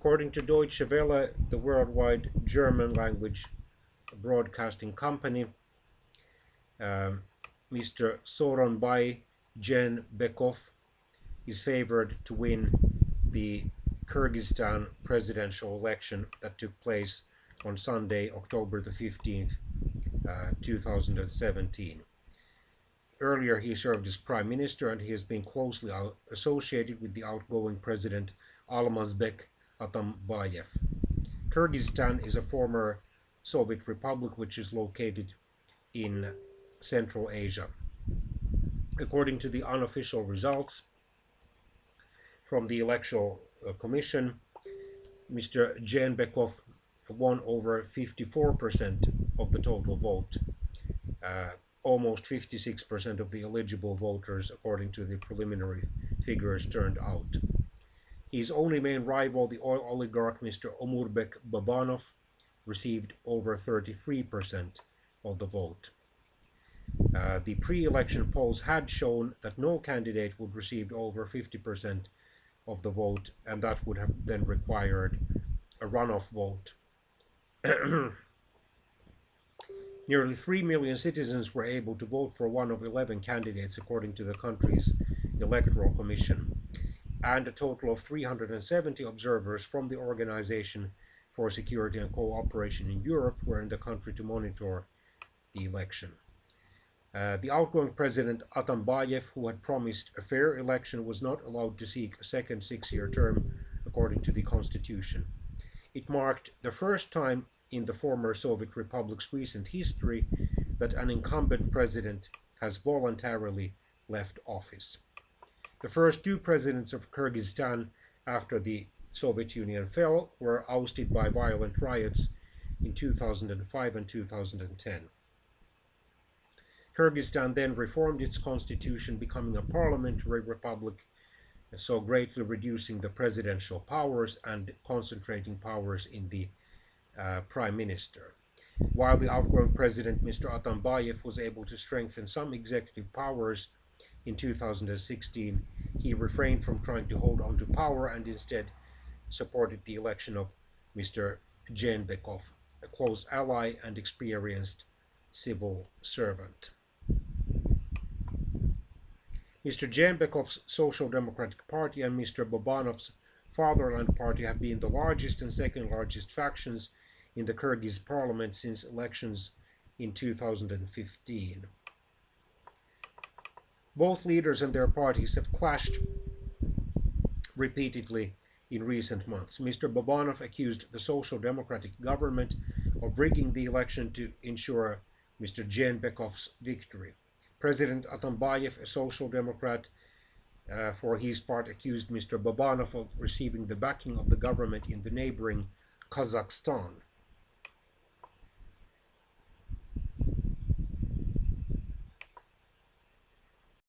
According to Deutsche Welle, the worldwide German language broadcasting company, Mr. Sooronbay Jeenbekov is favored to win the Kyrgyzstan presidential election that took place on Sunday, October the 15th, 2017. Earlier, he served as prime minister, and he has been closely associated with the outgoing president Almazbek Atambayev. Kyrgyzstan is a former Soviet republic which is located in Central Asia. According to the unofficial results from the Electoral Commission, Mr. Jeenbekov won over 54% of the total vote, almost 56% of the eligible voters according to the preliminary figures turned out. His only main rival, the oil oligarch Mr. Omurbek Babanov, received over 33% of the vote. The pre-election polls had shown that no candidate would receive over 50% of the vote, and that would have then required a runoff vote. Nearly 3 million citizens were able to vote for one of 11 candidates according to the country's Electoral Commission, and a total of 370 observers from the Organization for Security and Cooperation in Europe were in the country to monitor the election. The outgoing president Atambayev, who had promised a fair election, was not allowed to seek a second 6-year term according to the constitution. It marked the first time in the former Soviet Republic's recent history that an incumbent president has voluntarily left office. The first two presidents of Kyrgyzstan after the Soviet Union fell were ousted by violent riots in 2005 and 2010. Kyrgyzstan then reformed its constitution, becoming a parliamentary republic, so greatly reducing the presidential powers and concentrating powers in the prime minister. While the outgoing president, Mr. Atambayev, was able to strengthen some executive powers in 2016, he refrained from trying to hold on to power and instead supported the election of Mr. Jeenbekov, a close ally and experienced civil servant. Mr. Jeenbekov's Social Democratic Party and Mr. Babanov's Fatherland Party have been the largest and second largest factions in the Kyrgyz parliament since elections in 2015. Both leaders and their parties have clashed repeatedly in recent months. Mr. Babanov accused the Social Democratic government of rigging the election to ensure Mr. Jeenbekov's victory. President Atambayev, a Social Democrat, for his part, accused Mr. Babanov of receiving the backing of the government in the neighboring Kazakhstan.